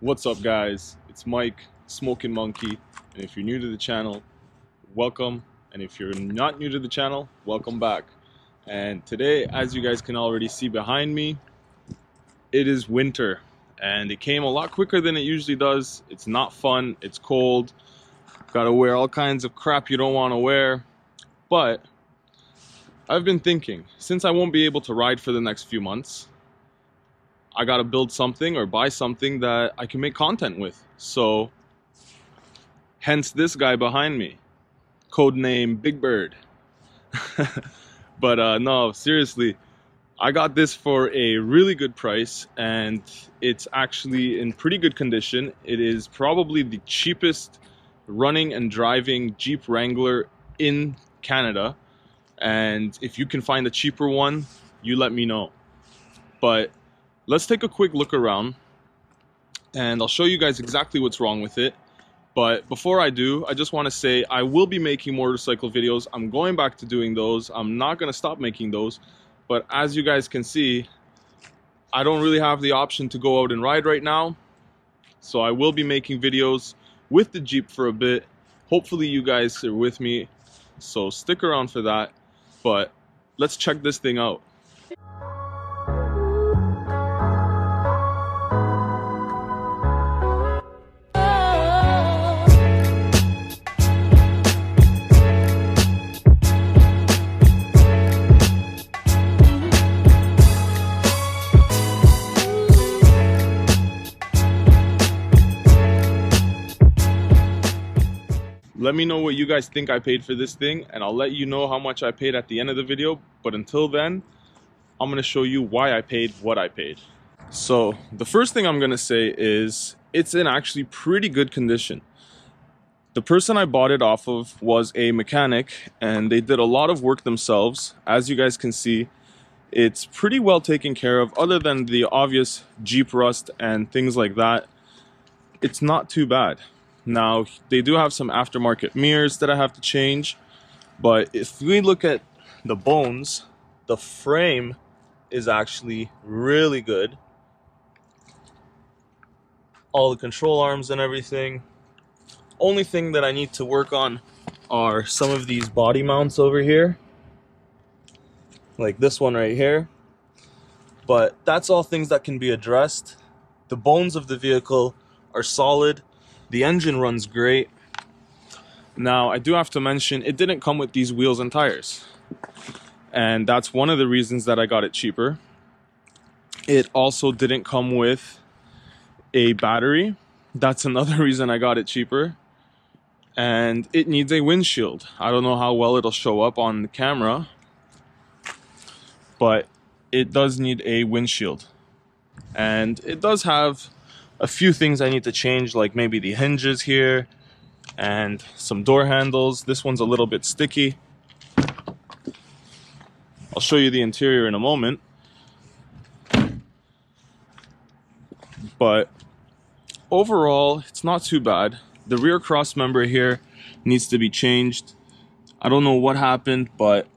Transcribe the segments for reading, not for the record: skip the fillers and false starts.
What's up, guys? It's Mike, Smokin Monkey, and if you're new to the channel, welcome, and if you're not new to the channel, welcome back. And today, as you guys can already see behind me, it is winter, and it came a lot quicker than it usually does. It's not fun, it's cold, gotta wear all kinds of crap you don't want to wear, but I've been thinking, since I won't be able to ride for the next few months, I gotta build something or buy something that I can make content with. So hence this guy behind me, codename Big Bird. But no, seriously, I got this for a really good price, and it's actually in pretty good condition. It is probably the cheapest running and driving Jeep Wrangler in Canada, and if you can find a cheaper one, you let me know. But let's take a quick look around, and I'll show you guys exactly what's wrong with it. But before I do, I just want to say I will be making motorcycle videos. I'm going back to doing those. I'm not going to stop making those. But as you guys can see, I don't really have the option to go out and ride right now. So I will be making videos with the Jeep for a bit. Hopefully you guys are with me, so stick around for that. But let's check this thing out. Let me know what you guys think I paid for this thing, and I'll let you know how much I paid at the end of the video. But until then, I'm going to show you why I paid what I paid. So the first thing I'm going to say is it's in actually pretty good condition. The person I bought it off of was a mechanic, and they did a lot of work themselves. As you guys can see, it's pretty well taken care of. Other than the obvious Jeep rust and things like that, it's not too bad. Now, they do have some aftermarket mirrors that I have to change, but if we look at the bones, the frame is actually really good. All the control arms and everything. Only thing that I need to work on are some of these body mounts over here, like this one right here. But that's all things that can be addressed. The bones of the vehicle are solid. The engine runs great. Now, I do have to mention, it didn't come with these wheels and tires. And that's one of the reasons that I got it cheaper. It also didn't come with a battery. That's another reason I got it cheaper. And it needs a windshield. I don't know how well it'll show up on the camera, but it does need a windshield. And it does have a few things I need to change, like maybe the hinges here and some door handles. This one's a little bit sticky. I'll show you the interior in a moment. But overall, it's not too bad. The rear cross member here needs to be changed. I don't know what happened, but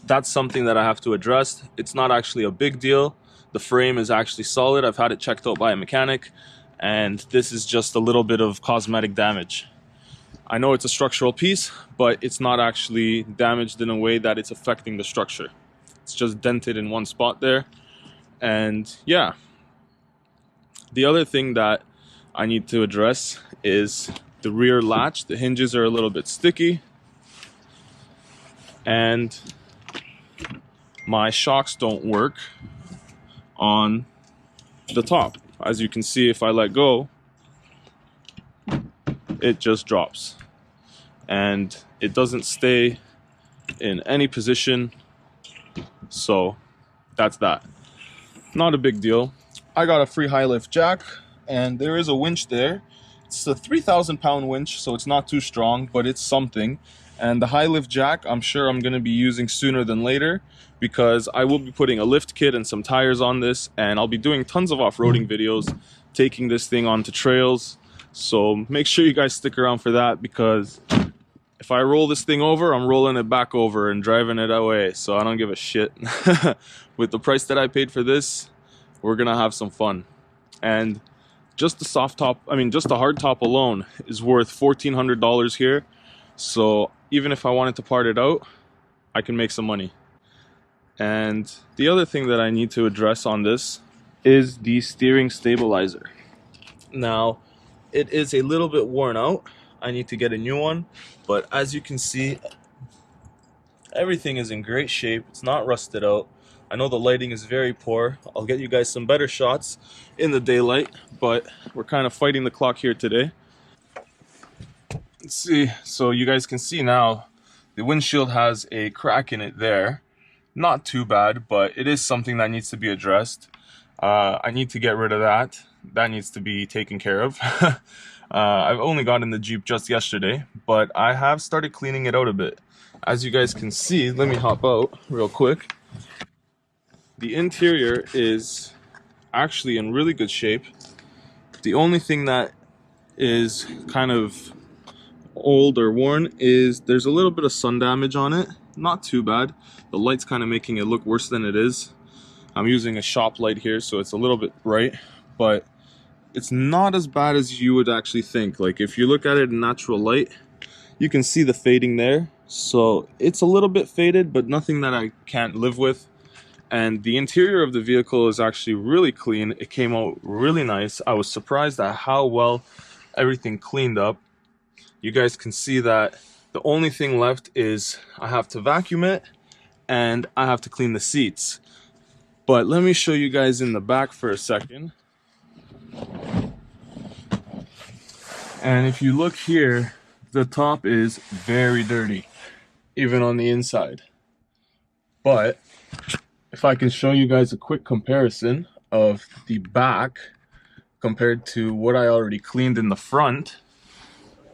that's something that I have to address. It's not actually a big deal. The frame is actually solid. I've had it checked out by a mechanic, and this is just a little bit of cosmetic damage. I know it's a structural piece, but it's not actually damaged in a way that it's affecting the structure. It's just dented in one spot there. And yeah, the other thing that I need to address is the rear latch. The hinges are a little bit sticky, and my shocks don't work on the top. As you can see, if I let go, it just drops, and it doesn't stay in any position. So that's that. Not a big deal. I got a free high lift jack, and there is a winch there. It's a 3,000 pound winch, so it's not too strong, but it's something. And the high lift jack, I'm sure I'm going to be using sooner than later, because I will be putting a lift kit and some tires on this, and I'll be doing tons of off-roading videos, taking this thing onto trails. So make sure you guys stick around for that, because if I roll this thing over, I'm rolling it back over and driving it away, so I don't give a shit. With the price that I paid for this, we're gonna have some fun. And just the soft top, I mean, just the hard top alone is worth $1,400 here. So even if I wanted to part it out, I can make some money. And the other thing that I need to address on this is the steering stabilizer. Now, it is a little bit worn out. I need to get a new one, but as you can see, everything is in great shape. It's not rusted out. I know the lighting is very poor. I'll get you guys some better shots in the daylight, but we're kind of fighting the clock here today. Let's see. So you guys can see now, the windshield has a crack in it there. Not too bad, but it is something that needs to be addressed. I need to get rid of that. That needs to be taken care of. I've only gotten the Jeep just yesterday, but I have started cleaning it out a bit. As you guys can see, let me hop out real quick. The interior is actually in really good shape. The only thing that is kind of old or worn is there's a little bit of sun damage on it. Not too bad. The light's kind of making it look worse than it is. I'm using a shop light here, so it's a little bit bright, but it's not as bad as you would actually think. Like if you look at it in natural light, you can see the fading there. So it's a little bit faded, but nothing that I can't live with. And the interior of the vehicle is actually really clean. It came out really nice. I was surprised at how well everything cleaned up. You guys can see that the only thing left is I have to vacuum it and I have to clean the seats. But let me show you guys in the back for a second. And if you look here, the top is very dirty, even on the inside. But if I can show you guys a quick comparison of the back compared to what I already cleaned in the front,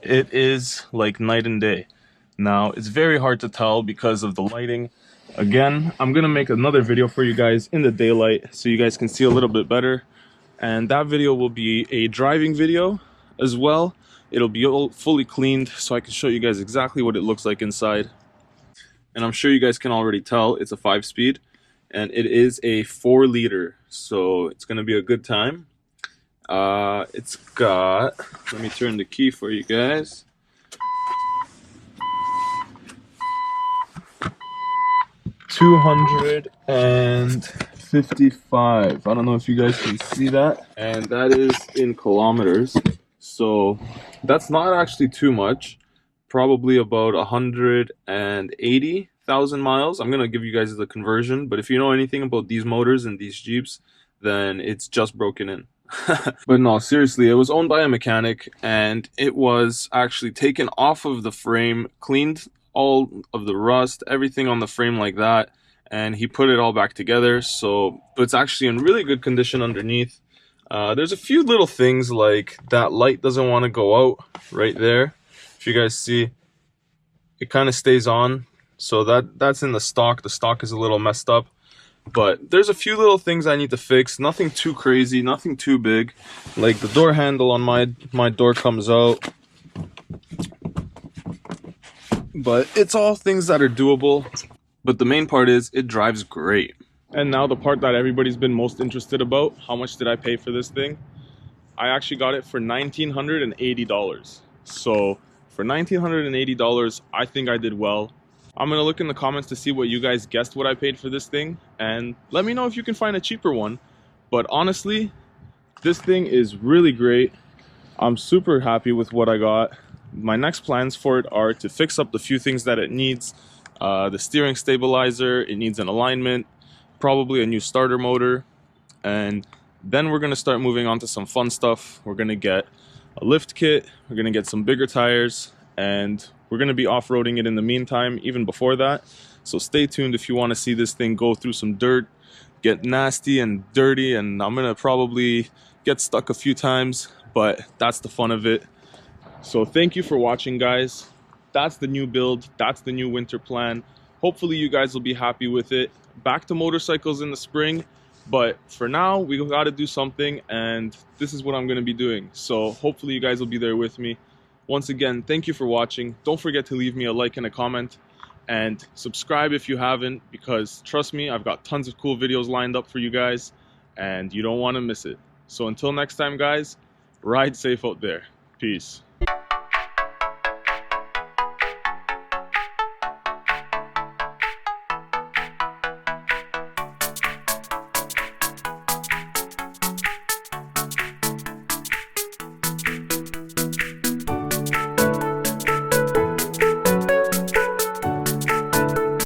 it is like night and day. Now, it's very hard to tell because of the lighting. Again, I'm gonna make another video for you guys in the daylight so you guys can see a little bit better. And that video will be a driving video as well. It'll be all fully cleaned so I can show you guys exactly what it looks like inside. And I'm sure you guys can already tell it's a 5-speed and it is a 4-liter, so it's gonna be a good time. It's got, let me turn the key for you guys. $255. I don't know if you guys can see that, and that is in kilometers. So that's not actually too much. Probably about 180,000 miles. I'm gonna give you guys the conversion, but if you know anything about these motors and these Jeeps, then it's just broken in. But no, seriously, it was owned by a mechanic and it was actually taken off of the frame, cleaned all of the rust, everything on the frame like that, and he put it all back together. So it's actually in really good condition underneath. There's a few little things like that light doesn't want to go out right there. If you guys see, it kind of stays on, so that's in the stock. The stock is a little messed up, but there's a few little things I need to fix. Nothing too crazy, nothing too big. Like the door handle on my door comes out, but it's all things that are doable. But the main part is it drives great. And now the part that everybody's been most interested about: how much did I pay for this thing? I actually got it for $1,980. So for $1,980, I think I did well. I'm gonna look in the comments to see what you guys guessed what I paid for this thing, and let me know if you can find a cheaper one. But honestly, this thing is really great. I'm super happy with what I got. My next plans for it are to fix up the few things that it needs. The steering stabilizer, it needs an alignment, probably a new starter motor, and then we're gonna start moving on to some fun stuff. We're gonna get a lift kit, we're gonna get some bigger tires, and we're gonna be off-roading it in the meantime, even before that. So stay tuned if you wanna see this thing go through some dirt, get nasty and dirty, and I'm gonna probably get stuck a few times, but that's the fun of it. So thank you for watching, guys. That's the new build, that's the new winter plan. Hopefully you guys will be happy with it. Back to motorcycles in the spring, but for now we gotta do something, and this is what I'm gonna be doing. So hopefully you guys will be there with me. Once again, thank you for watching. Don't forget to leave me a like and a comment, and subscribe if you haven't, because trust me, I've got tons of cool videos lined up for you guys and you don't want to miss it. So until next time, guys, Ride safe out there. Peace.